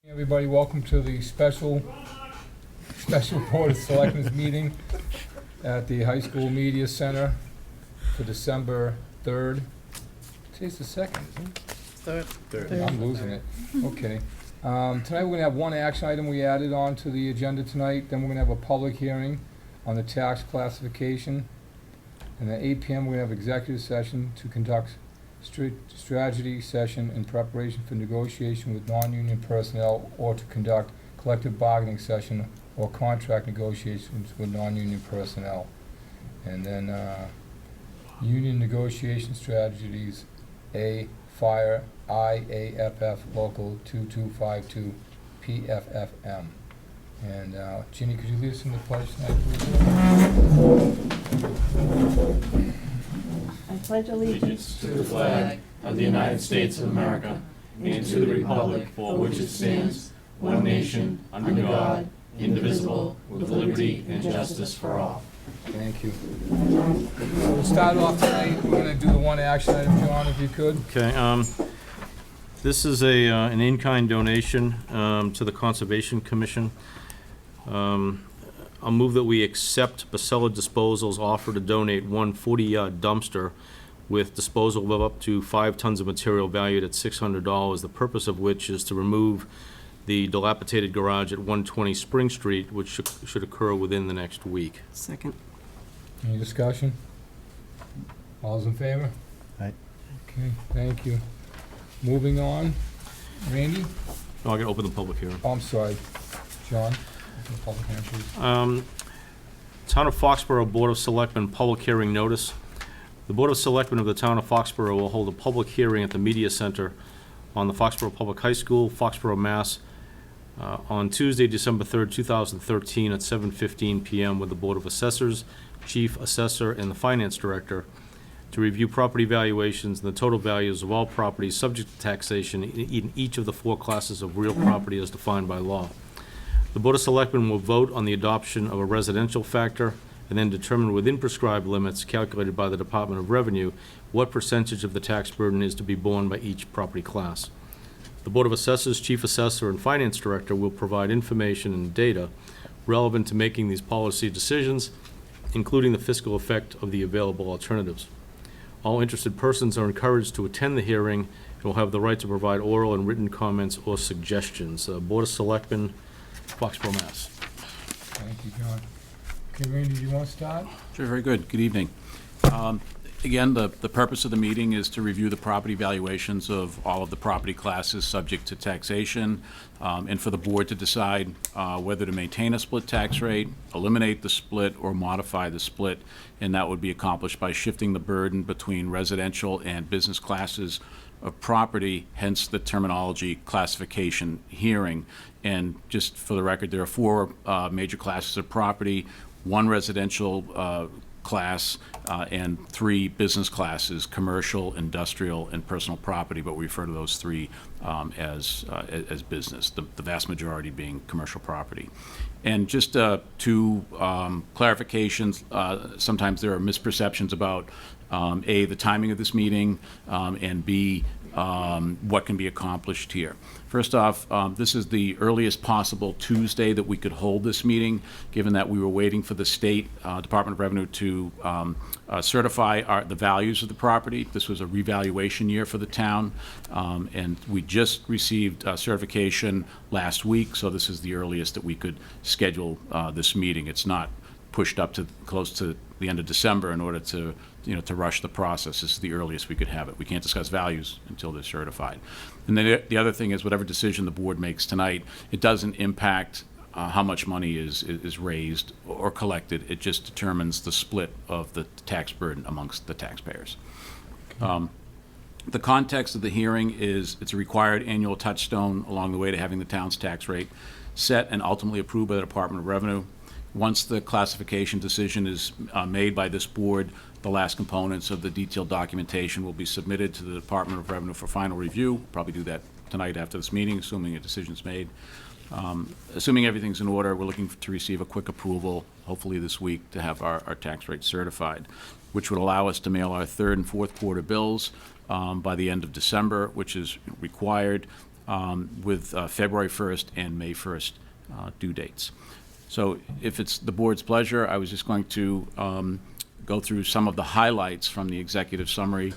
Everybody, welcome to the special Board of Selectmen's meeting at the High School Media Center for December 3rd. Today's the 2nd, isn't it? Third. I'm losing it. Okay. Tonight we're going to have one action item we added on to the agenda tonight. Then we're going to have a public hearing on the tax classification. And at 8 p.m. we're going to have executive session to conduct strategy session in preparation for negotiation with non-union personnel or to conduct collective bargaining session or contract negotiations with non-union personnel. And then union negotiation strategies, fire IAFF local 2252 PFFM. And Ginny, could you lead us in the pledge tonight, please? I pledge allegiance to the flag of the United States of America and to the republic for which it stands, one nation, under God, indivisible, with liberty and justice for all. Thank you. We'll start off tonight. We're going to do the one action item, John, if you could. Okay. This is an in-kind donation to the Conservation Commission. I'll move that we accept Basella Disposal's offer to donate one 40-yard dumpster with disposal of up to 5 tons of material valued at $600, the purpose of which is to remove the dilapidated garage at 120 Spring Street, which should occur within the next week. Second. Any discussion? All's in favor? Aye. Okay, thank you. Moving on. Randy? No, I gotta open the public hearing. Oh, I'm sorry. John? Open the public hearing, please. Town of Foxborough Board of Selectmen public hearing notice. The Board of Selectmen of the Town of Foxborough will hold a public hearing at the Media Center on the Foxborough Public High School, Foxborough, Mass. On Tuesday, December 3rd, 2013 at 7:15 p.m. with the Board of Assessors, Chief Assessor, and the Finance Director to review property valuations and the total values of all properties subject to taxation in each of the 4 classes of real property as defined by law. The Board of Selectmen will vote on the adoption of a residential factor and then determine within prescribed limits calculated by the Department of Revenue what percentage of the tax burden is to be borne by each property class. The Board of Assessors, Chief Assessor, and Finance Director will provide information and data relevant to making these policy decisions, including the fiscal effect of the available alternatives. All interested persons are encouraged to attend the hearing and will have the right to provide oral and written comments or suggestions. Board of Selectmen, Foxborough, Mass. Thank you, John. Okay, Randy, do you want to start? Sure, very good. Good evening. Again, the purpose of the meeting is to review the property valuations of all of the property classes subject to taxation, and for the board to decide whether to maintain a split tax rate, eliminate the split, or modify the split, and that would be accomplished by shifting the burden between residential and business classes of property, hence the terminology classification hearing. And just for the record, there are 4 major classes of property, 1 residential class, and 3 business classes, commercial, industrial, and personal property, but we refer to those 3 as business, the vast majority being commercial property. And just 2 clarifications. Sometimes there are misperceptions about A, the timing of this meeting, and B, what can be accomplished here. First off, this is the earliest possible Tuesday that we could hold this meeting, given that we were waiting for the state Department of Revenue to certify the values of the property. This was a revaluation year for the town, and we just received certification last week, so this is the earliest that we could schedule this meeting. It's not pushed up to close to the end of December in order to rush the process. This is the earliest we could have it. We can't discuss values until they're certified. And then the other thing is, whatever decision the board makes tonight, it doesn't impact how much money is raised or collected. It just determines the split of the tax burden amongst the taxpayers. The context of the hearing is it's a required annual touchstone along the way to having the town's tax rate set and ultimately approved by the Department of Revenue. Once the classification decision is made by this board, the last components of the detailed documentation will be submitted to the Department of Revenue for final review. We'll probably do that tonight after this meeting, assuming a decision's made. Assuming everything's in order, we're looking to receive a quick approval, hopefully this week, to have our tax rate certified, which would allow us to mail our 3rd and 4th quarter bills by the end of December, which is required. with February 1st and May 1st due dates. So if it's the board's pleasure, I was just going to go through some of the highlights from the executive summary,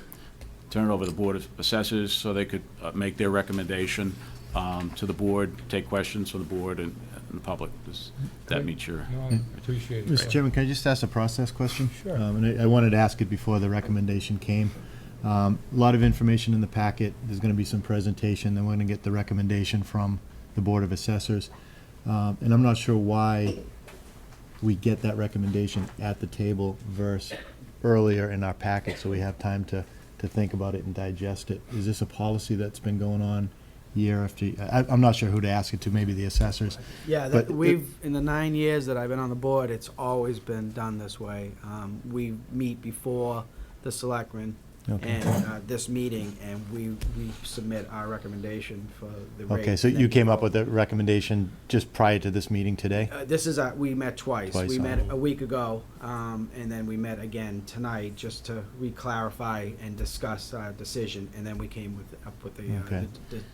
turn it over to the Board of Assessors so they could make their recommendation to the board, take questions from the board and the public. Does that meet your... No, I appreciate it. Mr. Chairman, can I just ask a process question? Sure. And I wanted to ask it before the recommendation came. A lot of information in the packet. There's going to be some presentation, then we're going to get the recommendation from the Board of Assessors. And I'm not sure why we get that recommendation at the table versus earlier in our packet, so we have time to think about it and digest it. Is this a policy that's been going on year after year? I'm not sure who to ask it to, maybe the assessors. Yeah, But in the 9 years that I've been on the board, it's always been done this way. We meet before the selectmen Okay. and this meeting, and we submit our recommendation for the rate. Okay, so and then you came up with a recommendation just prior to this meeting today? We met twice. Twice, We met oh. a week ago, and then we met again tonight just to re-clarify and discuss our decision, and then we came up with Okay.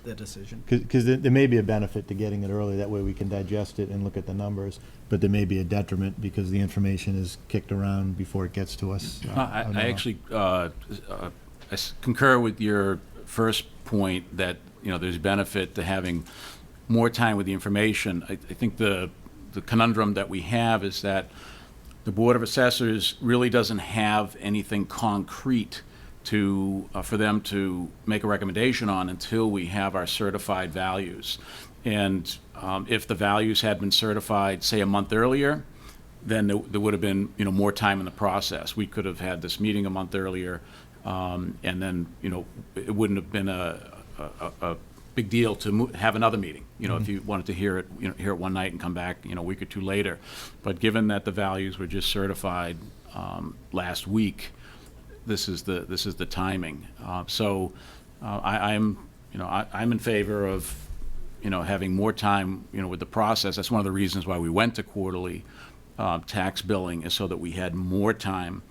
the decision. Because there may be a benefit to getting it early, that way we can digest it and look at the numbers, but there may be a detriment because the information is kicked around before it gets to us. I don't know. actually concur with your first point that, there's benefit to having more time with the information. I think the conundrum that we have is that the Board of Assessors really doesn't have anything concrete for them to make a recommendation on until we have our certified values. And if the values had been certified, say, a month earlier, then there would have been, more time in the process. We could have had this meeting a month earlier, and then, it wouldn't have been a big deal to have another meeting. If you wanted to hear it, hear it one night and come back, a week or two later. But given that the values were just certified last week, this is the timing. I'm in favor of, having more time, with the process. That's one of the reasons why we went to quarterly tax billing, is so that we had more time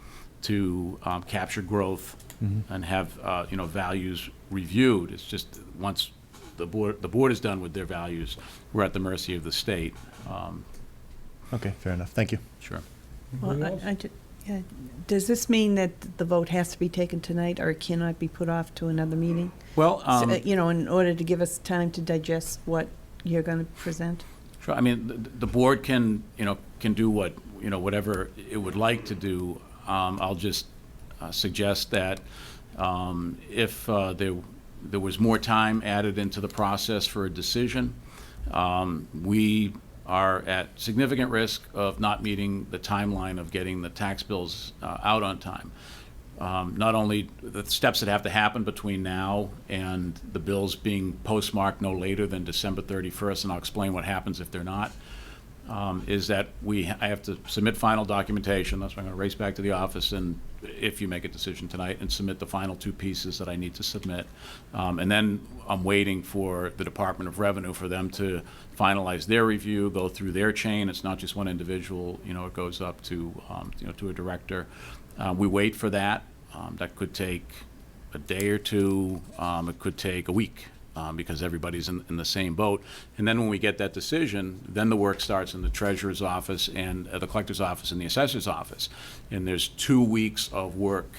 to capture growth and have values reviewed. It's just once the board is done with their values, we're at the mercy of the state. Okay, fair enough. Thank you. Sure. Anybody Well, else? yeah. Does this mean that the vote has to be taken tonight, or it cannot be put off to another meeting? Well, In order to give us time to digest what you're going to present? sure. I mean, the board can do whatever it would like to do. I'll just suggest that if there was more time added into the process for a decision, we are at significant risk of not meeting the timeline of getting the tax bills out on time. Not only the steps that have to happen between now and the bills being postmarked no later than December 31st, and I'll explain what happens if they're not, is that I have to submit final documentation. That's why I'm going to race back to the office, and if you make a decision tonight, and submit the final two pieces that I need to submit. And then I'm waiting for the Department of Revenue for them to finalize their review, go through their chain. It's not just one individual, it goes up to, to a director. We wait for that. That could take a day or two. It could take a week. Because everybody's in the same boat. And then when we get that decision, then the work starts in the treasurer's office and the collector's office and the assessor's office. And there's 2 weeks of work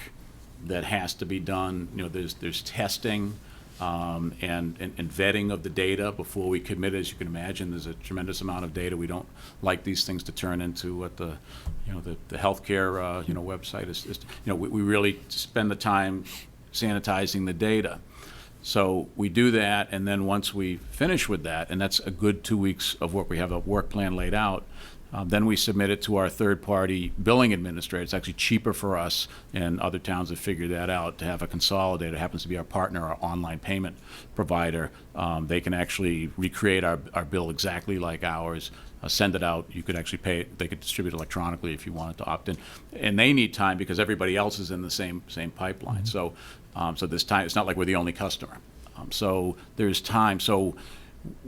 that has to be done. There's testing and vetting of the data before we commit. As you can imagine, there's a tremendous amount of data. We don't like these things to turn into what the healthcare website is. We really spend the time sanitizing the data. So we do that, and then once we finish with that, and that's a good 2 weeks of work, we have a work plan laid out, then we submit it to our third-party billing administrator. It's actually cheaper for us, and other towns have figured that out, to have a consolidator. It happens to be our partner, our online payment provider. They can actually recreate our bill exactly like ours, send it out. You could actually pay it. They could distribute electronically if you wanted to opt in. And they need time because everybody else is in the same pipeline. So this time, it's not like we're the only customer. So there's time. So,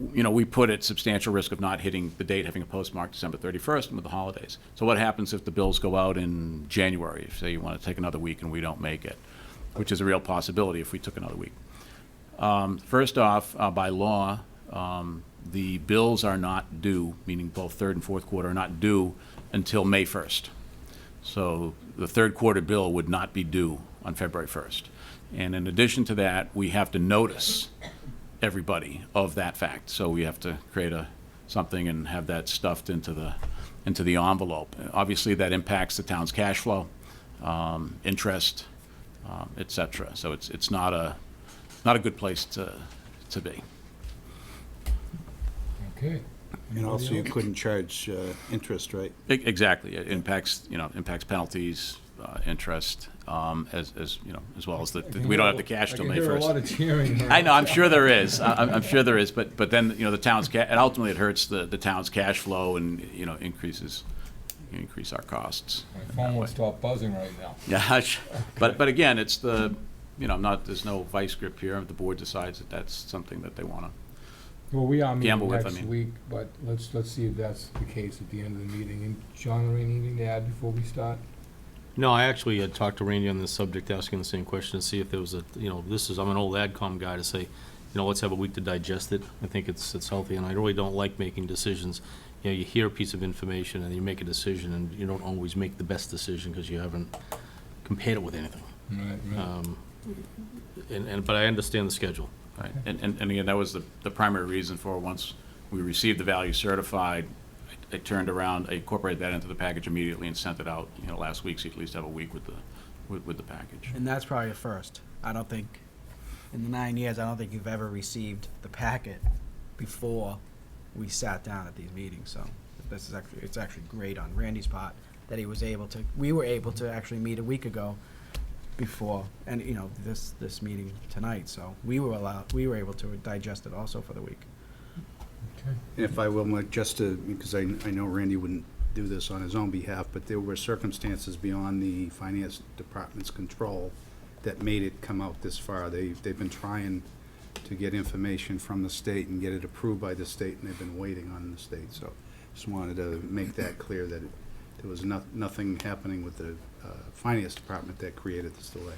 we put at substantial risk of not hitting the date, having a postmark December 31st and with the holidays. So what happens if the bills go out in January? If, say, you want to take another week and we don't make it, which is a real possibility if we took another week. First off, by law, the bills are not due, meaning both third and fourth quarter are not due until May 1st. So the third quarter bill would not be due on February 1st. And in addition to that, we have to notice everybody of that fact. So we have to create something and have that stuffed into the envelope. Obviously, that impacts the town's cash flow, interest, et cetera. So it's not a good place to be. Okay. And also, you couldn't charge interest, right? Exactly. It impacts penalties, interest, as well as we don't have the cash till May 1st. I can hear a lot of cheering. I know, I'm sure there is. I'm sure there is, but then, the town's, and ultimately it hurts the town's cash flow and, increase our costs. My phone won't stop buzzing right now. Yeah, but again, it's there's no vice grip here. The board decides that that's something that they want to. Well, we are Gamble meeting with, I next mean. week, but let's see if that's the case at the end of the meeting. And John, anything to add before we start? No, I actually had talked to Randy on this subject, asking the same question, to see if there was I'm an old AdCom guy, to say, let's have a week to digest it. I think it's healthy, and I really don't like making decisions. You hear a piece of information and you make a decision, and you don't always make the best decision because you haven't compared it with anything. Right. But I understand the schedule. Right, and again, that was the primary reason for, once we received the value certified, I turned around, I incorporated that into the package immediately and sent it out, last week, so you at least have a week with the package. And that's probably a first. I don't think, in the 9 years, I don't think you've ever received the packet before we sat down at these meetings, so it's actually great on Randy's part that we were able to actually meet a week ago before, and this meeting tonight, so we were able to digest it also for the week. Okay. If I will, Mike, just because I know Randy wouldn't do this on his own behalf, but there were circumstances beyond the finance department's control that made it come out this far. They've been trying to get information from the state and get it approved by the state, and they've been waiting on the state. So just wanted to make that clear, that there was nothing happening with the finance department that created this delay.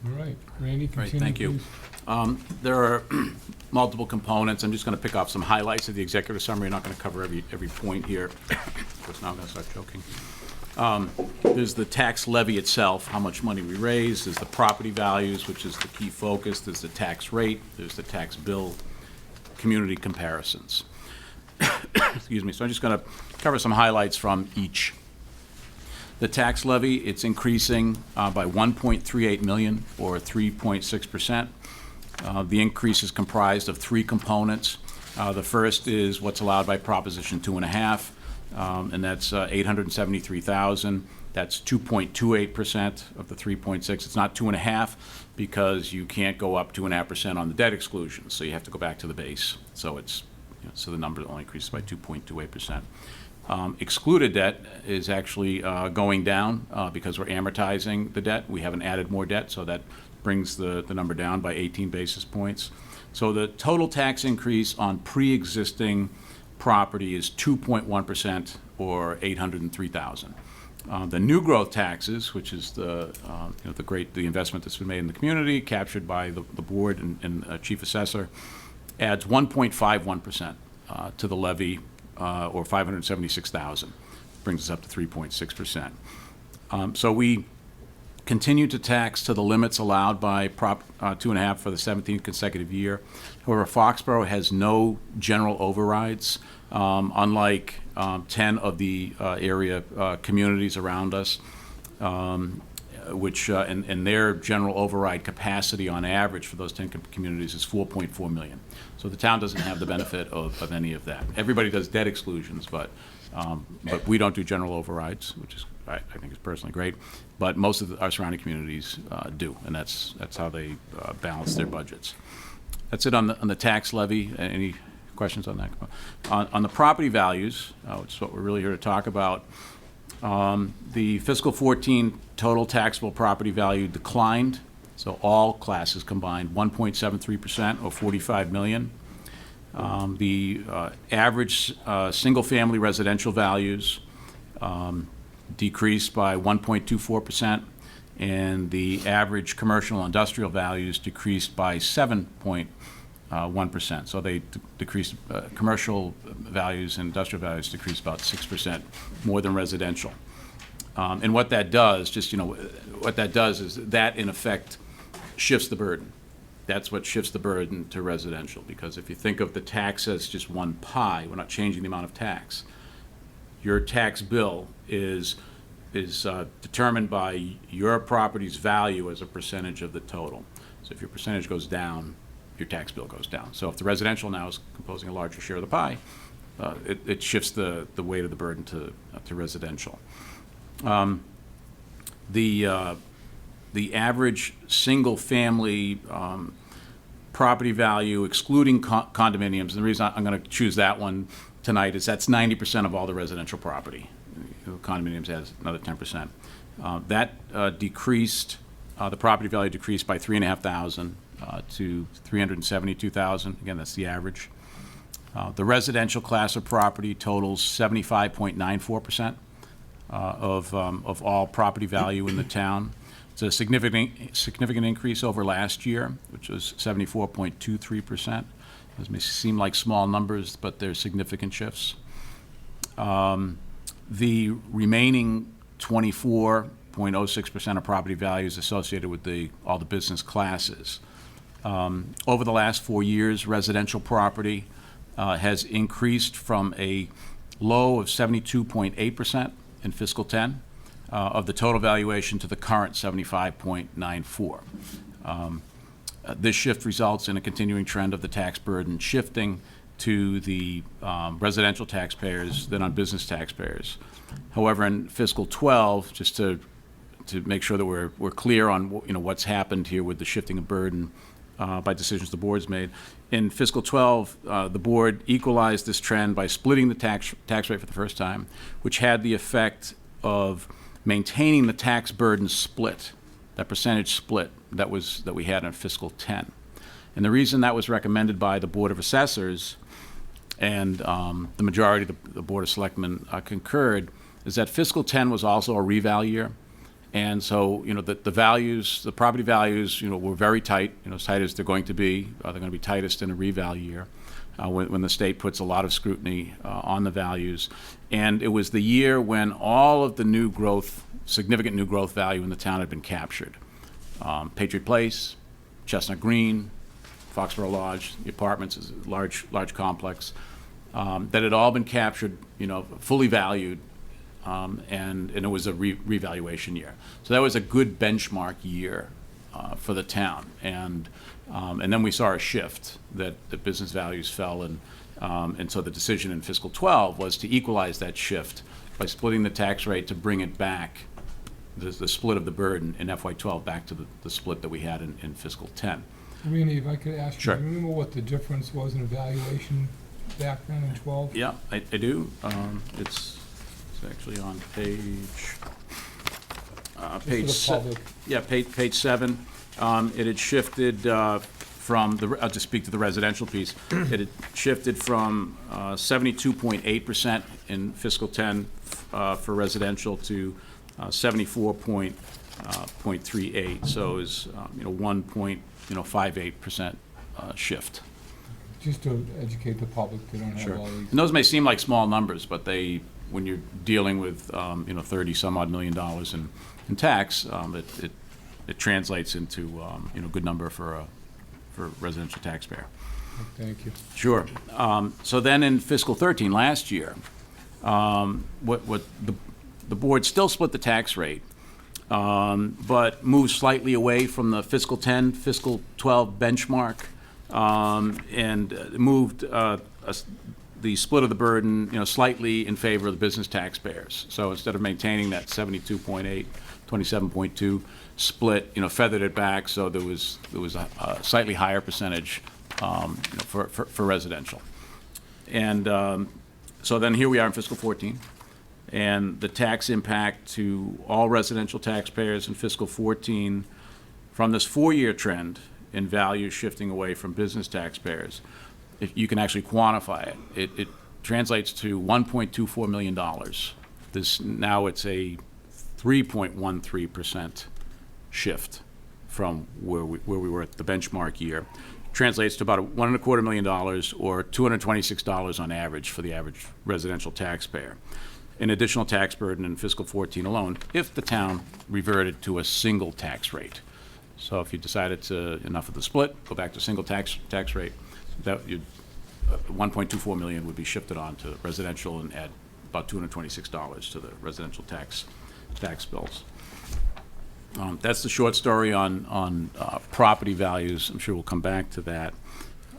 All right, Randy, Right, continue, thank you. please. There are multiple components. I'm just going to pick off some highlights of the executive summary. I'm not going to cover every point here. Of course, now I'm going to start joking. There's the tax levy itself, how much money we raise. There's the property values, which is the key focus. There's the tax rate. There's the tax bill, community comparisons. Excuse me. So I'm just going to cover some highlights from each. The tax levy, it's increasing by $1.38 million, or 3.6%. The increase is comprised of three components. The first is what's allowed by Proposition 2.5, and that's $873,000. That's 2.28% of the 3.6. It's not 2.5 because you can't go up 2.5% on the debt exclusion, so you have to go back to the base. So so the number only increases by 2.28%. Excluded debt is actually going down because we're amortizing the debt. We haven't added more debt, so that brings the number down by 18 basis points. So the total tax increase on pre-existing property is 2.1%, or $803,000. The new growth taxes, which is the investment that's been made in the community, captured by the board and chief assessor, adds 1.51% to the levy, or $576,000, brings us up to 3.6%. So we continue to tax to the limits allowed by Prop 2.5 for the 17th consecutive year. However, Foxborough has no general overrides, unlike 10 of the area communities around us, which and their general override capacity on average for those 10 communities is $4.4 million. So the town doesn't have the benefit of any of that. Everybody does debt exclusions, but we don't do general overrides, which is, I think is personally great. But most of our surrounding communities do, and that's how they balance their budgets. That's it on the tax levy. Any questions on that? On the property values, which is what we're really here to talk about, the fiscal 14 total taxable property value declined, so all classes combined, 1.73%, or $45 million. The average single-family residential values decreased by 1.24%, and the average commercial and industrial values decreased by 7.1%. So they decreased, commercial values and industrial values decreased about 6% more than residential. And what that does, what that does is that in effect shifts the burden. That's what shifts the burden to residential, because if you think of the tax as just one pie, we're not changing the amount of tax. Your tax bill is determined by your property's value as a percentage of the total. So if your percentage goes down, your tax bill goes down. So if the residential now is composing a larger share of the pie, it shifts the weight of the burden to residential. The average single-family property value, excluding condominiums, and the reason I'm going to choose that one tonight is that's 90% of all the residential property. Condominiums has another 10%. That decreased, the property value decreased by $3,500 to $372,000. Again, that's the average. The residential class of property totals 75.94% of all property value in the town. It's a significant increase over last year, which was 74.23%. Those may seem like small numbers, but they're significant shifts. The remaining 24.06% of property value is associated with all the business classes. Over the last 4 years, residential property has increased from a low of 72.8% in fiscal 10 of the total valuation to the current 75.94. This shift results in a continuing trend of the tax burden shifting to the residential taxpayers than on business taxpayers. However, in fiscal 12, just to make sure that we're clear on what's happened here with the shifting of burden by decisions the board's made, in fiscal 12, the board equalized this trend by splitting the tax rate for the first time, which had the effect of maintaining the tax burden split, that percentage split that we had in fiscal 10. And the reason that was recommended by the Board of Assessors and the majority of the Board of Selectmen concurred is that fiscal 10 was also a reval year. And so, the values, the property values, were very tight, as tight as they're going to be. They're going to be tightest in a reval year when the state puts a lot of scrutiny on the values. And it was the year when all of the new growth, significant new growth value in the town had been captured. Patriot Place, Chestnut Green, Foxborough Lodge, the apartments is a large complex, that had all been captured, fully valued, and it was a revaluation year. So that was a good benchmark year for the town, and then we saw a shift that the business values fell, and so the decision in fiscal 12 was to equalize that shift by splitting the tax rate to bring it back, the split of the burden in FY12 back to the split that we had in fiscal 10. Randy, if I could ask you, Sure. do you remember what the difference was in evaluation back then in 12? Yeah, I do. It's actually on page Just for the public. page 7. It had shifted from I'll just speak to the residential piece. It had shifted from 72.8% in fiscal 10 for residential to 74.38. So is 1.58% shift. Just to educate the public, they don't have Sure. all these. And those may seem like small numbers, but when you're dealing with 30 some odd $30 million in tax, it translates into a good number for a residential taxpayer. Thank you. Sure. So then in fiscal 13 last year, what the board still split the tax rate, but moved slightly away from the fiscal 10, fiscal 12 benchmark, and moved the split of the burden, slightly in favor of the business taxpayers. So instead of maintaining that 72.8, 27.2 split, feathered it back so there was a slightly higher percentage, for residential. And so then here we are in fiscal 14, and the tax impact to all residential taxpayers in fiscal 14 from this 4-year trend in value shifting away from business taxpayers, if you can actually quantify it, it translates to $1.24 million. Now it's a 3.13% shift from where we were at the benchmark year. Translates to about $1.25 million or $226 on average for the average residential taxpayer. An additional tax burden in fiscal 14 alone if the town reverted to a single tax rate. So if you decided to, enough of the split, go back to single tax rate, that you'd, 1.24 million would be shifted on to residential and add about $226 to the residential tax bills. That's the short story on property values. I'm sure we'll come back to that.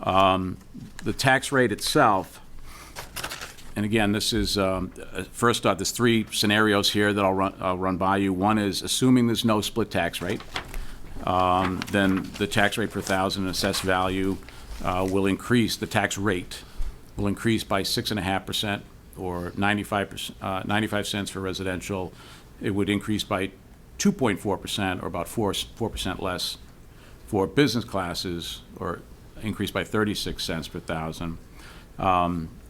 The tax rate itself, and again, this is, first off, there's three scenarios here that I'll run by you. One is assuming there's no split tax rate, then the tax rate per thousand assessed value will increase, the tax rate will increase by 6.5% or 95 cents for residential. It would increase by 2.4% or about 4% less for business classes, or increase by 36 cents per thousand.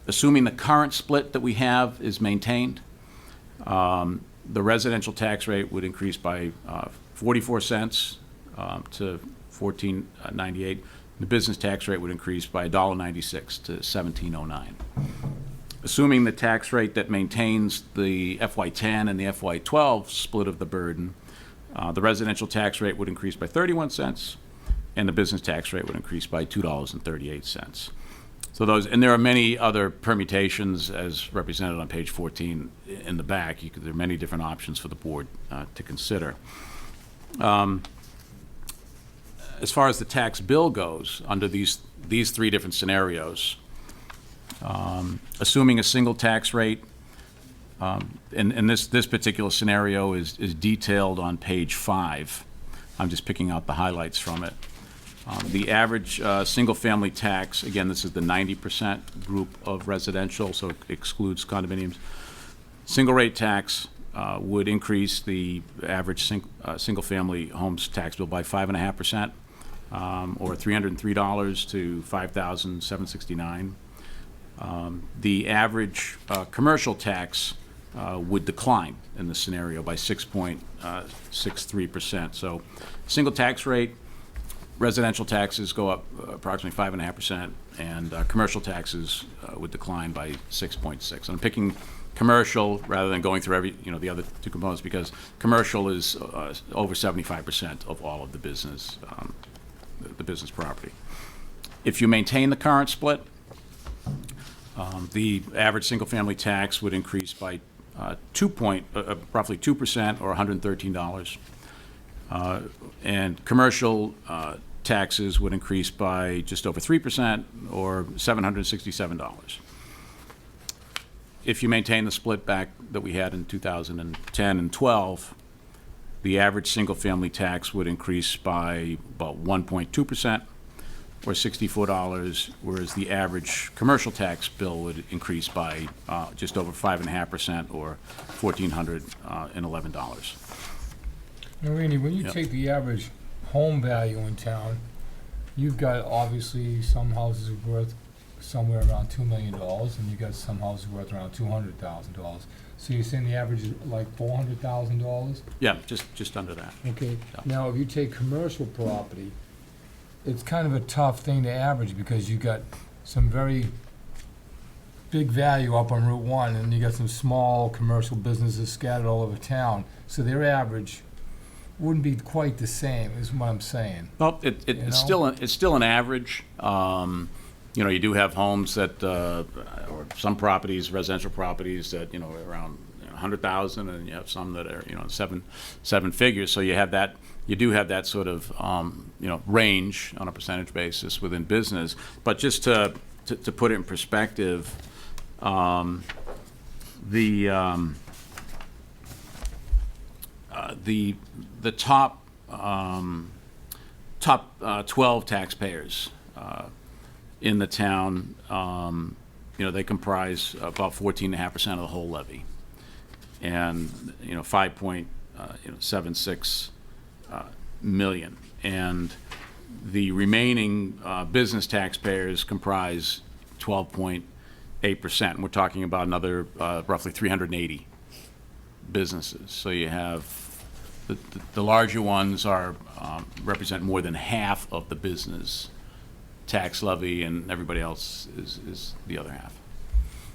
Assuming the current split that we have is maintained, the residential tax rate would increase by 44 cents to $14.98. The business tax rate would increase by $1.96 to $17.09. Assuming the tax rate that maintains the FY10 and the FY12 split of the burden, the residential tax rate would increase by 31 cents, and the business tax rate would increase by $2.38. So those, and there are many other permutations as represented on page 14 in the back. There are many different options for the board to consider. As far as the tax bill goes, under these three different scenarios, assuming a single tax rate, and this particular scenario is detailed on page 5. I'm just picking out the highlights from it. The average single-family tax, again, this is the 90% group of residential, so it excludes condominiums. Single-rate tax would increase the average single-family homes tax bill by 5.5%, or $303 to $5,769. The average commercial tax would decline in this scenario by 6.63%. So single tax rate, residential taxes go up approximately 5.5%, and commercial taxes would decline by 6.6. I'm picking commercial rather than going through the other two components, because commercial is over 75% of all of the business property. If you maintain the current split, the average single-family tax would increase by roughly 2% or $113, and commercial taxes would increase by just over 3% or $767. If you maintain the split back that we had in 2010 and 12, the average single-family tax would increase by about 1.2% or $64, whereas the average commercial tax bill would increase by just over 5.5% or $1,411. Now, Randy, when you Yep. take the average home value in town, you've got obviously some houses are worth somewhere around $2 million, and you got some houses worth around $200,000. So you're saying the average is like $400,000? Yeah, just under that. Okay. Yeah. Now, if you take commercial property, it's kind of a tough thing to average, because you got some very big value up on Route 1, and you got some small commercial businesses scattered all over town. So their average wouldn't be quite the same, is what I'm saying. Well, You it's know? still an average. You do have homes that, or some properties, residential properties that, are around 100,000, and you have some that are, seven figures. So you do have that sort of, range on a percentage basis within business. But just to put it in perspective, the top 12 taxpayers in the town, they comprise about 14.5% of the whole levy, and 5.76 million, and the remaining business taxpayers comprise 12.8%. And we're talking about another roughly 380 businesses. So you have the larger ones are, represent more than half of the business tax levy, and everybody else is the other half.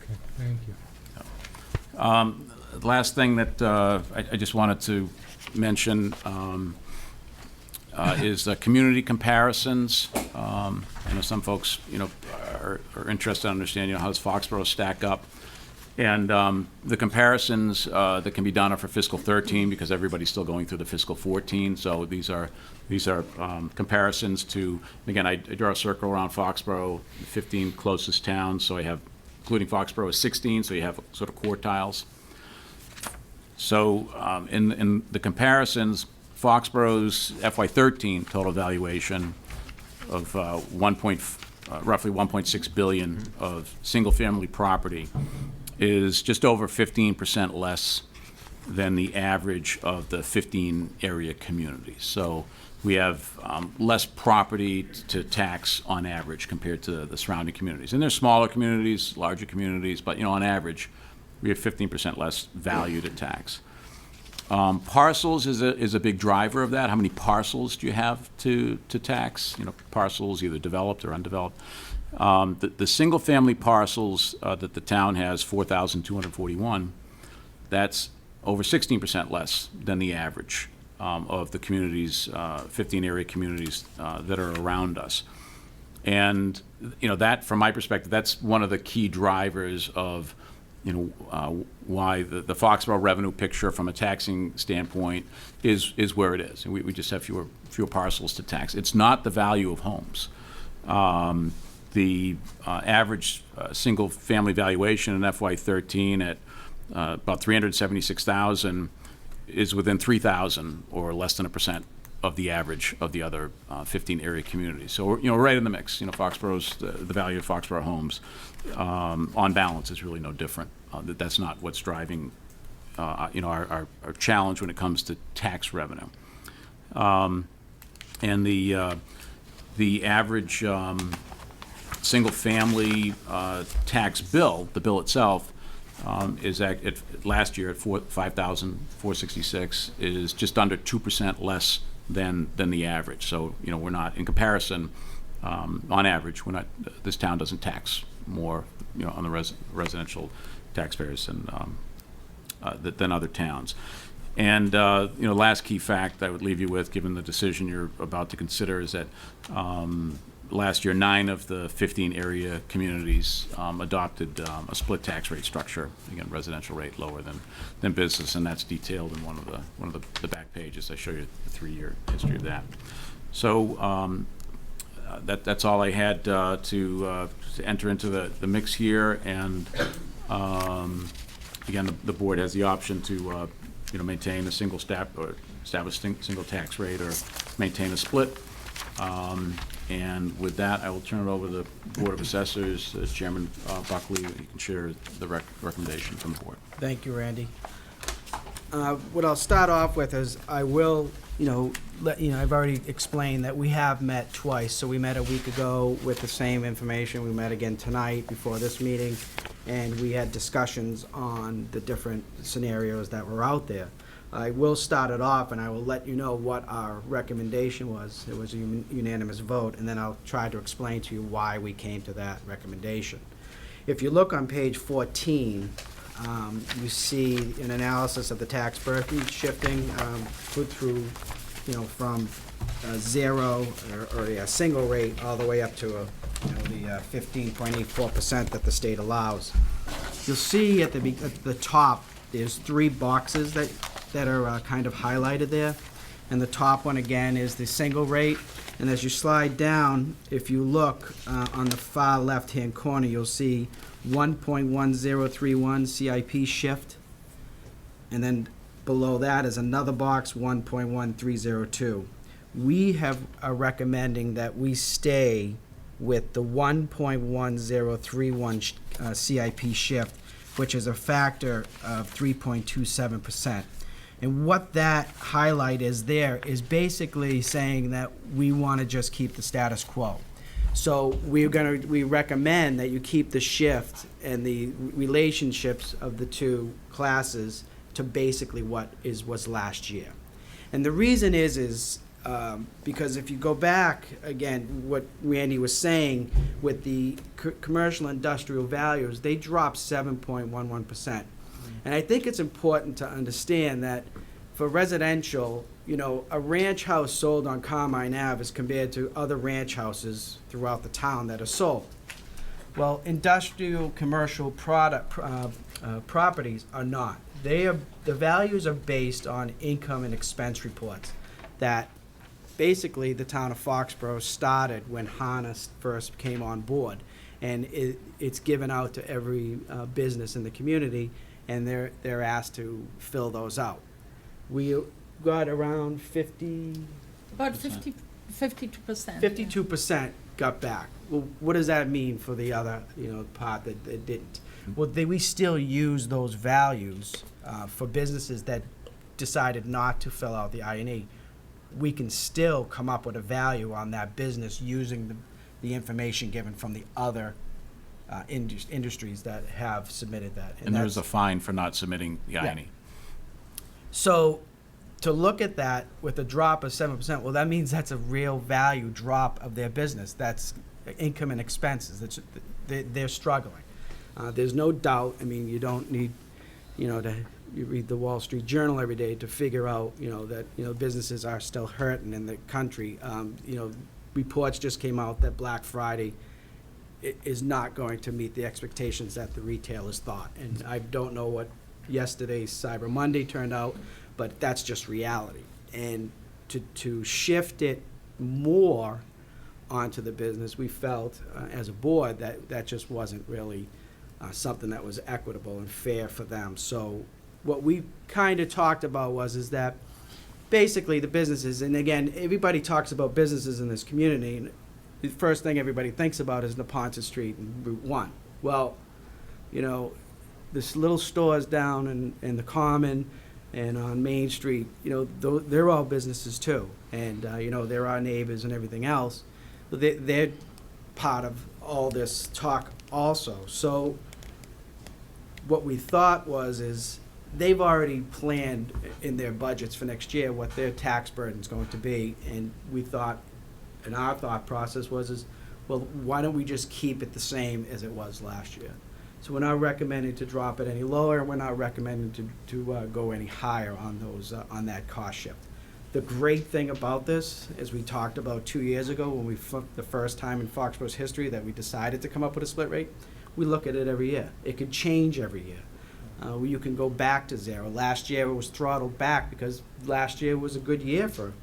Okay, thank you. The last thing that I just wanted to mention is community comparisons. I know some folks, are interested in understanding, how does Foxborough stack up? And the comparisons that can be done are for fiscal 13 because everybody's still going through the fiscal 14. So these are comparisons to, again, I draw a circle around Foxborough, the 15 closest towns. So I have, including Foxborough, is 16. So you have sort of quartiles. So in the comparisons, Foxborough's FY13 total valuation of roughly 1.6 billion of single-family property is just over 15% less than the average of the 15 area communities. So we have less property to tax on average compared to the surrounding communities. And there's smaller communities, larger communities, but on average, we have 15% less value to tax. Parcels is a big driver of that. How many parcels do you have to tax? Parcels either developed or undeveloped. The single-family parcels that the town has, 4,241, that's over 16% less than the average of the communities, 15 area communities that are around us. And, that, from my perspective, that's one of the key drivers of why the Foxborough revenue picture from a taxing standpoint is where it is. And we just have fewer parcels to tax. It's not the value of homes. The average single-family valuation in FY13 at about $376,000 is within $3,000 or less than 1% of the average of the other 15 area communities. So we're right in the mix. Foxborough's the value of Foxborough homes on balance is really no different. That's not what's driving our challenge when it comes to tax revenue. And the average single-family tax bill, the bill itself, is last year at $5,466, is just under 2% less than the average. So we're not, in comparison, on average, we're not. This town doesn't tax more, on the residential taxpayers than other towns. And last key fact I would leave you with, given the decision you're about to consider, is that last year 9 of the 15 area communities adopted a split tax rate structure. Again, residential rate lower than business, and that's detailed in one of the back pages. I show you the 3-year history of that. So that's all I had to enter into the mix here. And again, the board has the option to maintain a single or establish single tax rate, or maintain a split. And with that, I will turn it over to the Board of Assessors. Chairman Buckley, you can share the recommendation from the board. Thank you, Randy. What I'll start off with is I will, I've already explained that we have met twice. So we met a week ago with the same information. We met again tonight before this meeting, and we had discussions on the different scenarios that were out there. I will start it off, and I will let you know what our recommendation was. It was a unanimous vote, and then I'll try to explain to you why we came to that recommendation. If you look on page 14, you see an analysis of the tax burden shifting put through, from zero or a single rate all the way up to the 15.84% that the state allows. You'll see at the top there's 3 boxes that are kind of highlighted there, and the top one again is the single rate. And as you slide down, if you look on the far left-hand corner, you'll see 1.1031 CIP shift, and then below that is another box, 1.1302. We are recommending that we stay with the 1.1031 CIP shift, which is a factor of 3.27%. And what that highlight is there is basically saying that we want to just keep the status quo. So we recommend that you keep the shift and the relationships of the two classes to basically what was last year. And the reason is because if you go back, again, what Randy was saying with the commercial industrial values, they dropped 7.11%. And I think it's important to understand that for residential, a ranch house sold on Carmine Ave is compared to other ranch houses throughout the town that are sold. Well, industrial, commercial properties are not. The values are based on income and expense reports that basically the town of Foxborough started when Hana first came on board. And it's given out to every business in the community, and they're asked to fill those out. We got around 52%. About 52%. 52% got back. Well, what does that mean for the other, part that didn't? Well, we still use those values for businesses that decided not to fill out the I&E. We can still come up with a value on that business using the information given from the other industries that have submitted that. And there is a fine for not submitting the Yeah. INE. So to look at that with a drop of 7%, well, that means that's a real value drop of their business. That's income and expenses. They're struggling. There's no doubt. I mean, you don't need, you read the Wall Street Journal every day to figure out, that, businesses are still hurting in the country. Reports just came out that Black Friday is not going to meet the expectations that the retailers thought. And I don't know what yesterday's Cyber Monday turned out, but that's just reality. And to shift it more onto the business, we felt as a board that just wasn't really something that was equitable and fair for them. So what we kind of talked about is that basically the businesses, and again, everybody talks about businesses in this community, and the first thing everybody thinks about is Neponset Street and Route 1. Well, this little stores down in the Common and on Main Street, they're all businesses too. And, they're our neighbors and everything else. But they're part of all this talk also. So what we thought is they've already planned in their budgets for next year what their tax burden is going to be. And we thought, and our thought process was, well, why don't we just keep it the same as it was last year? So we're not recommending to drop it any lower, and we're not recommending to go any higher on those on that cost shift. The great thing about this, as we talked about 2 years ago when the first time in Foxborough's history that we decided to come up with a split rate, we look at it every year. It could change every year. You can go back to zero. Last year it was throttled back because last year was a good year for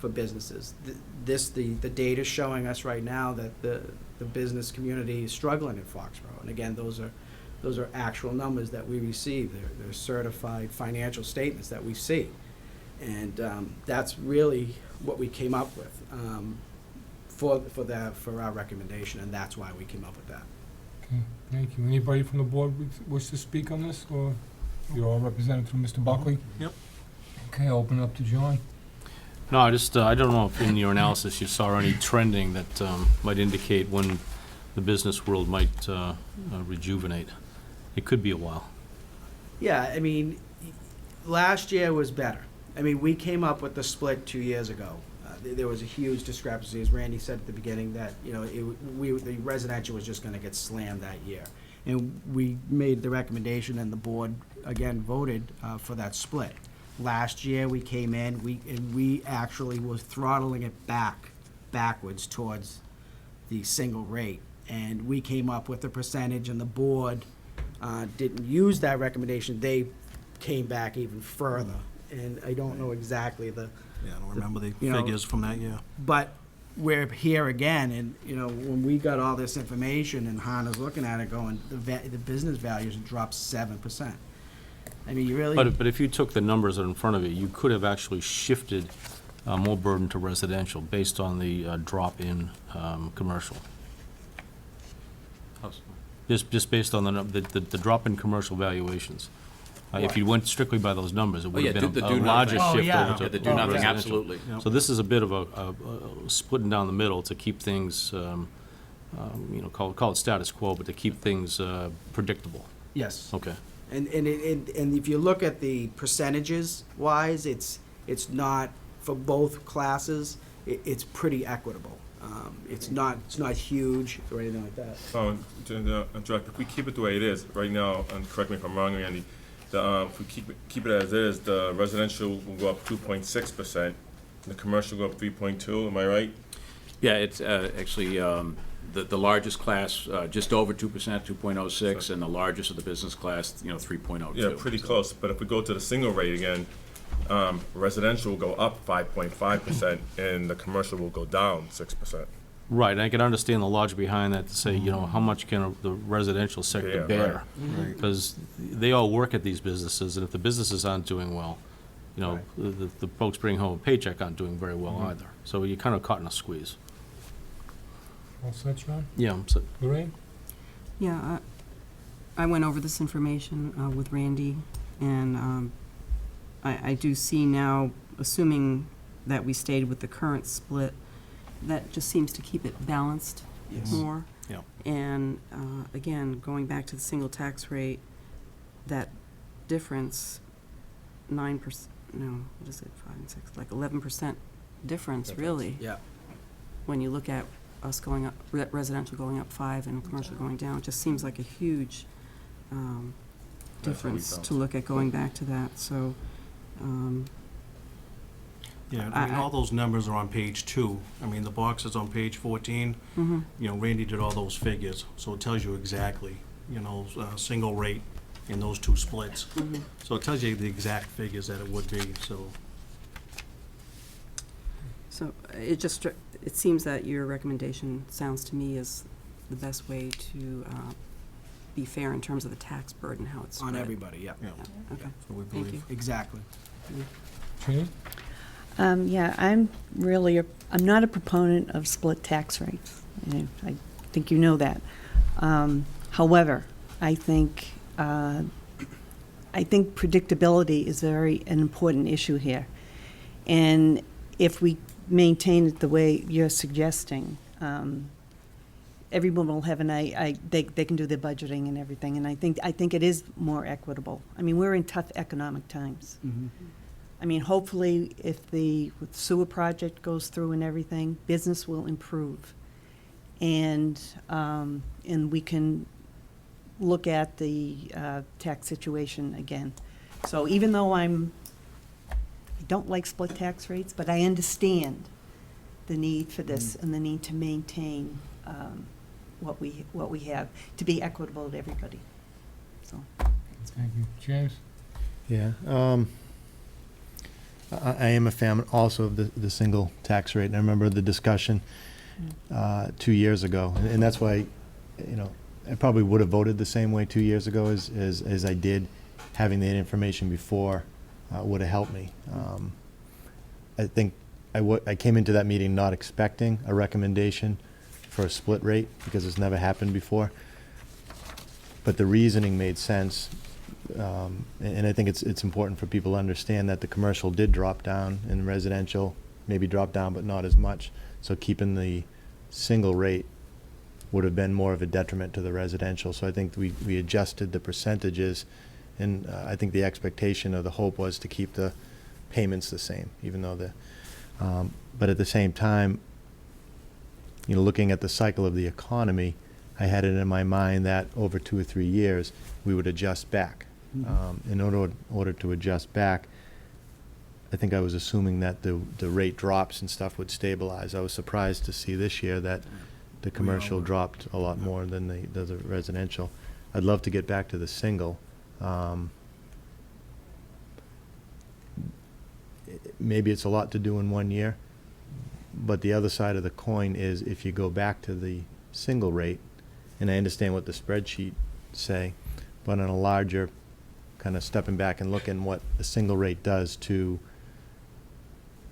businesses. The data's showing us right now that the business community is struggling in Foxborough. And again, those are actual numbers that we receive. They're certified financial statements that we see. And that's really what we came up with for our recommendation, and that's why we came up with that. Okay, thank you. Anybody from the board wish to speak on this, or you're all represented through Mr. Buckley? Yep. Okay, I'll open it up to John. No, I don't know if in your analysis you saw any trending that might indicate when the business world might rejuvenate. It could be a while. Yeah, I mean, last year was better. I mean, we came up with the split 2 years ago. There was a huge discrepancy, as Randy said at the beginning, that the residential was just going to get slammed that year, and we made the recommendation, and the board again voted for that split. Last year we came in, we actually were throttling it backwards towards the single rate, and we came up with a percentage, and the board didn't use that recommendation. They came back even further. And I don't know exactly Yeah, I don't remember the figures from that year. but we're here again, and, when we got all this information and Hannah's looking at it going, the business values dropped 7%. I mean, you really. But if you took the numbers that are in front of you, you could have actually shifted more burden to residential based on the drop in commercial. Just based on the drop in commercial valuations. If you went strictly by those numbers, it would have been a larger Oh, shift yeah. over to Yeah, the do nothing, residential. absolutely. So this is a bit of a splitting down the middle to keep things, call it status quo, but to keep things predictable. Yes. Okay. And if you look at the percentages wise, it's it's not, for both classes, it's pretty equitable. It's not huge or anything like that. To interrupt, if we keep it the way it is right now, and correct me if I'm wrong, Randy, if we keep it as is, the residential will go up 2.6%, the commercial will go up 3.2. Am I right? Yeah, it's actually the largest class, just over 2%, 2.06, and the largest of the business class, 3.02. Yeah, pretty close. But if we go to the single rate again, residential will go up 5.5%, and the commercial will go down 6%. Right, and I can understand the logic behind that to say, how much can the residential sector Yeah, bear? right. Because they all work at these businesses, and if the businesses aren't doing well, the folks bringing home a paycheck aren't doing very well either. So you're kind of caught in a squeeze. All set, John? Yeah, so Lorraine? Yeah, I went over this information with Randy, and I do see now, assuming that we stayed with the current split, that just seems to keep it balanced more. Yeah. And again, going back to the single tax rate, that difference, 9%, no, what is it, 5 and 6, like 11% difference, really, Yeah. when you look at us going up, residential going up 5 and commercial going down. It just seems like a huge difference to look at going back to that, so. Yeah, I mean, all those numbers are on page 2. I mean, the box is on page 14. Mhm. Randy did all those figures, so it tells you exactly, single rate in those two splits. Mhm. So it tells you the exact figures that it would be, so. So it seems that your recommendation sounds to me as the best way to be fair in terms of the tax burden, how it's On spread. everybody, yeah. Yeah. Okay, So we thank believe. you. Exactly. Jeannie? Yeah, I'm not a proponent of split tax rates. I think you know that. However, I think predictability is an important issue here. And if we maintain it the way you're suggesting, everyone will have they can do their budgeting and everything, and I think it is more equitable. I mean, we're in tough economic times. Mm-hmm. I mean, hopefully, if the sewer project goes through and everything, business will improve. And we can look at the tax situation again. So even though I don't like split tax rates, but I understand the need for this and the need to maintain what we have, to be equitable to everybody. So. Thank you. James? Yeah, I am a fan also of the single tax rate, and I remember the discussion 2 years ago, and that's why, I probably would have voted the same way 2 years ago as I did. Having that information before would have helped me. I think I came into that meeting not expecting a recommendation for a split rate, because it's never happened before. But the reasoning made sense. And I think it's important for people to understand that the commercial did drop down and residential maybe dropped down, but not as much. So keeping the single rate would have been more of a detriment to the residential. So I think we adjusted the percentages, and I think the expectation or the hope was to keep the payments the same, even though but at the same time, looking at the cycle of the economy, I had it in my mind that over 2 or 3 years, we would adjust back. In order to adjust back, I think I was assuming that the rate drops and stuff would stabilize. I was surprised to see this year that the commercial dropped a lot more than the residential. I'd love to get back to the single. Maybe it's a lot to do in 1 year, but the other side of the coin is if you go back to the single rate, and I understand what the spreadsheet say, but on a larger kind of stepping back and looking what the single rate does to,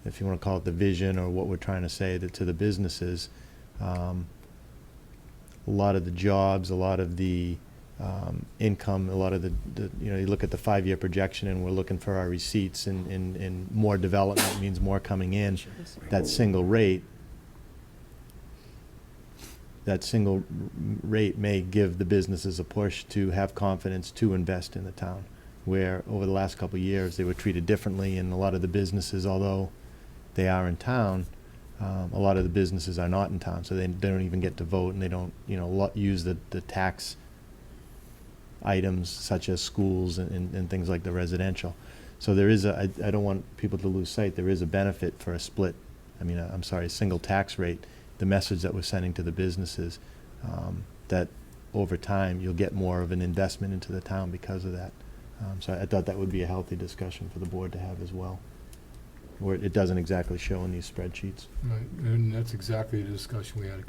if you want to call it the vision or what we're trying to say to the businesses, a lot of the jobs, a lot of the income, a lot of the you look at the 5-year projection and we're looking for our receipts, and more development means more coming in. That single rate may give the businesses a push to have confidence to invest in the town, where over the last couple of years, they were treated differently, and a lot of the businesses, although they are in town, a lot of the businesses are not in town, so they don't even get to vote, and they don't, use the tax items such as schools and things like the residential. So there is I don't want people to lose sight, there is a benefit for a split, a single tax rate. The message that we're sending to the businesses, that over time, you'll get more of an investment into the town because of that. So I thought that would be a healthy discussion for the board to have as well, where it doesn't exactly show in these spreadsheets. Right, and that's exactly the discussion we had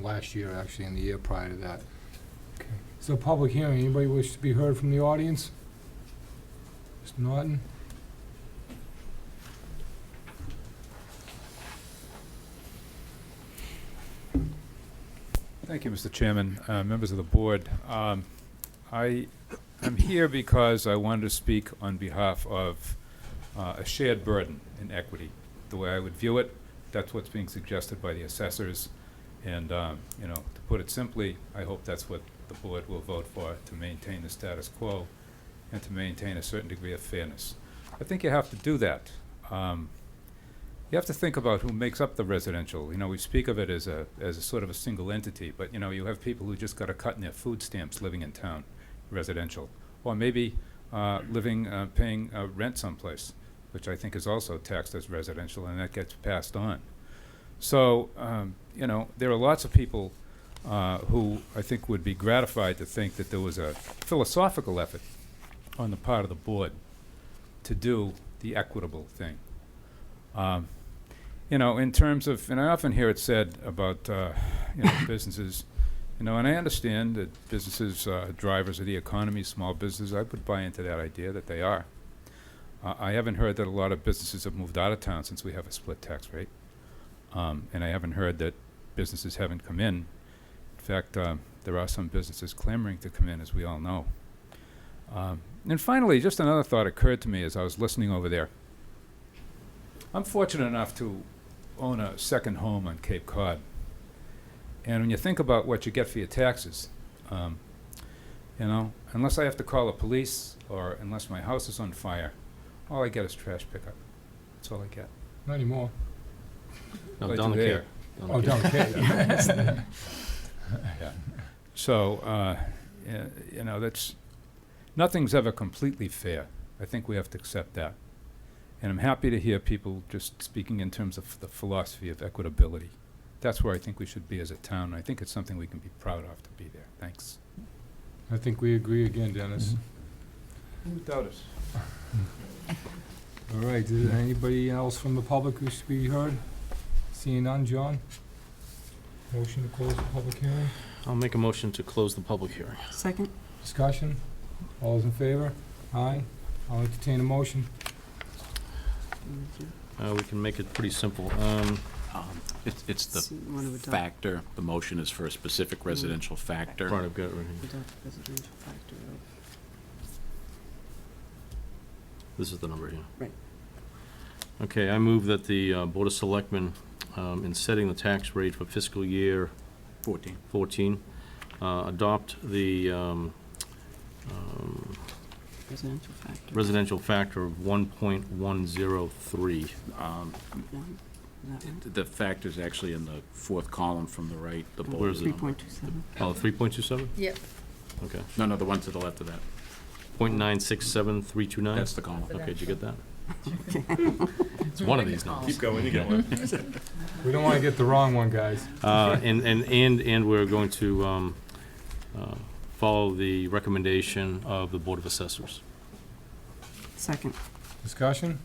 last year, actually, and the year prior to that. Okay. So public hearing, anybody wish to be heard from the audience? Mr. Norton? Thank you, Mr. Chairman, members of the board. I am here because I wanted to speak on behalf of a shared burden in equity. The way I would view it, that's what's being suggested by the assessors. And, to put it simply, I hope that's what the board will vote for, to maintain the status quo and to maintain a certain degree of fairness. I think you have to do that. You have to think about who makes up the residential. We speak of it as a sort of a single entity, but you have people who just got a cut in their food stamps living in town, residential, or maybe paying rent someplace, which I think is also taxed as residential, and that gets passed on. So there are lots of people who I think would be gratified to think that there was a philosophical effort on the part of the board to do the equitable thing. In terms of, and I often hear it said about, businesses, and I understand that businesses are drivers of the economy, small businesses. I would buy into that idea that they are. I haven't heard that a lot of businesses have moved out of town since we have a split tax rate. And I haven't heard that businesses haven't come in. In fact, there are some businesses clamoring to come in, as we all know. And finally, just another thought occurred to me as I was listening over there. I'm fortunate enough to own a second home on Cape Cod. And when you think about what you get for your taxes, unless I have to call the police or unless my house is on fire, all I get is trash pickup. That's all I get. Not anymore. No, But down the you're Cape. Down the Cape. Yeah. So, that's, nothing's ever completely fair. I think we have to accept that. And I'm happy to hear people just speaking in terms of the philosophy of equitability. That's where I think we should be as a town. I think it's something we can be proud of to be there. Thanks. I think we agree again, Dennis. Who would doubt us? All right, is there anybody else from the public who should be heard? Seeing none, John? Motion to close the public hearing? I'll make a motion to close the public hearing. Second? Discussion? All those in favor? Aye. I'll entertain a motion. We can make it pretty simple. It's the So you want to adopt- factor, the motion is for a specific residential factor. Right, I've got it right here. adopt residential factor of. This is the number here. Right. Okay, I move that the Board of Selectmen, in setting the tax rate for fiscal year 14, adopt the Residential factor. residential factor of 1.103. One. Is that right? The factor's actually in the fourth column from the right, the bold Where is it? number. 3.27. Oh, 3.27? Yep. Okay. No, the one to the left of that. 0.967329? That's the column. Okay, did you get that? It's one of these numbers. Keep going, you get one. We don't want to get the wrong one, guys. And we're going to follow the recommendation of the Board of Assessors. Second. Discussion?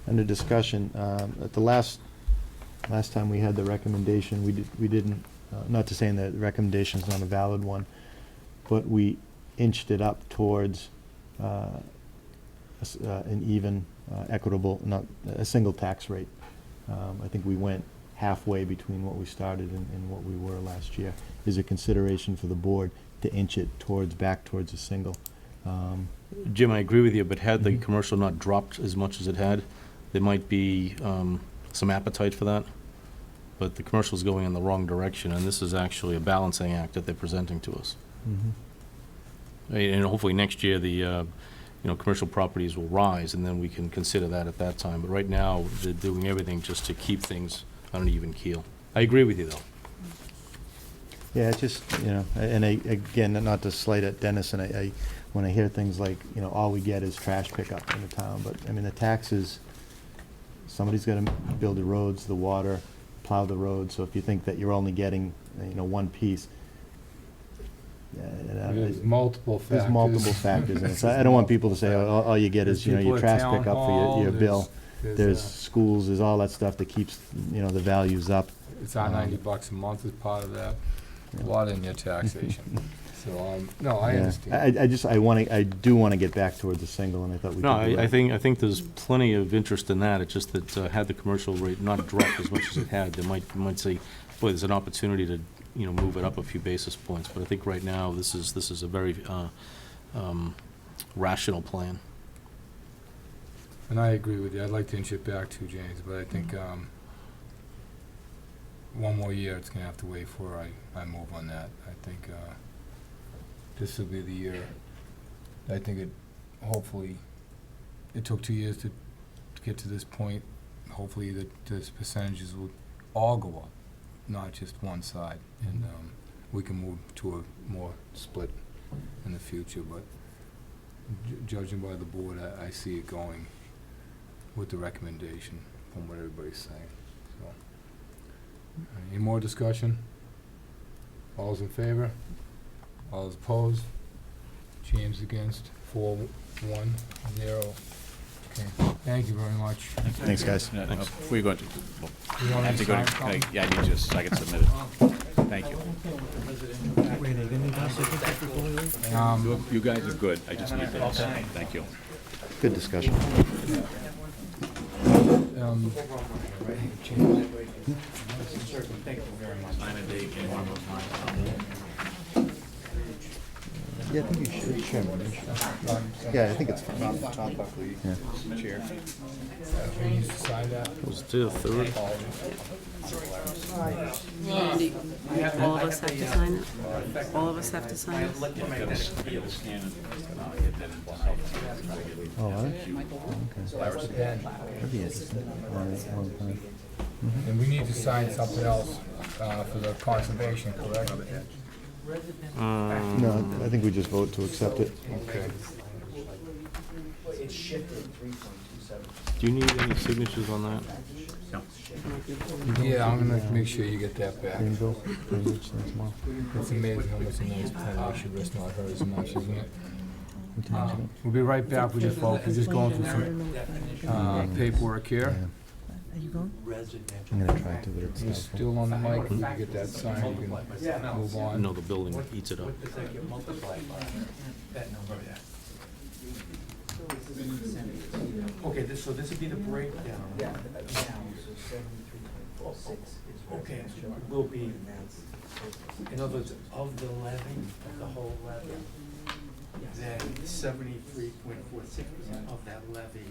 Under discussion, at the last time we had the recommendation, we didn't, not to say that the recommendation's not a valid one, but we inched it up towards an even, equitable, not a single tax rate. I think we went halfway between what we started and what we were last year. Is a consideration for the board to inch it back towards a single. Jim, I agree with you, but had the Mhm. commercial not dropped as much as it had, there might be some appetite for that. But the commercial's going in the wrong direction, and this is actually a balancing act that they're presenting to us. Mhm. And hopefully next year, the commercial properties will rise, and then we can consider that at that time. But right now, they're doing everything just to keep things on an even keel. I agree with you, though. Yeah, it's just, and again, not to slight at Dennis, and when I hear things like, all we get is trash pickup in the town, but, I mean, the taxes, somebody's gotta build the roads, the water, plow the roads, so if you think that you're only getting, one piece, There's multiple factors. there's multiple factors in it. So I don't want people to say, oh, all you get is, There's people your at trash town pickup hall, for your bill. There's uh, schools, there's all that stuff that keeps, the values up. It's our $90 a month is part of that, a lot in your taxation. So, no, I Yeah. understand. I do wanna get back towards a single, and I thought we could No, do I that. think there's plenty of interest in that. It's just that had the commercial rate not dropped as much as it had, you might say, boy, there's an opportunity to, move it up a few basis points. But I think right now, this is a very rational plan. And I agree with you. I'd like to inch it back too, James, but I think, one more year, it's gonna have to wait for I move on that. I think, this will be the year. I think hopefully, it took 2 years to get to this point. Hopefully, those percentages will all go up, not just one side. And, we can move to a more split in the future, but judging by the board, I see it going with the recommendation from what everybody's saying, so. Any more discussion? All's in favor? All's opposed? James against, 4-1-0. Okay, thank you very much. Thanks, guys. Before you go into, You want I me have to go sign to, something? yeah, I need just, I can submit it. Thank you. You guys are good, I just need this. Thank you. Good discussion. Yeah, I think you should, Chairman. Yeah, I think it's fine. Yeah. We need to sign that. Was it the third? Randy, all of us have to sign it? All of us have to sign it? Oh, are they? Okay. That'd be interesting. And we need to sign something else, for the conservation, correct? No, I think we just vote to accept it. Okay. Do you need any signatures on that? Yeah, I'm gonna make sure you get that back. Greenville, Greenwich, that's tomorrow. It's amazing how much a nice pen we should risk not hurt as much, isn't it? What time is it? We'll be right back with you folks. We're just going through some, paperwork here. Yeah. Are you going? I'm gonna try to, but it's You're doubtful. still on the mic, we can get that signed, you can move on. No, the building eats it up. Okay, so this would be the breakdown. Okay, so it will be, in other words, of the levy, of the whole levy, then 73.46% of that levy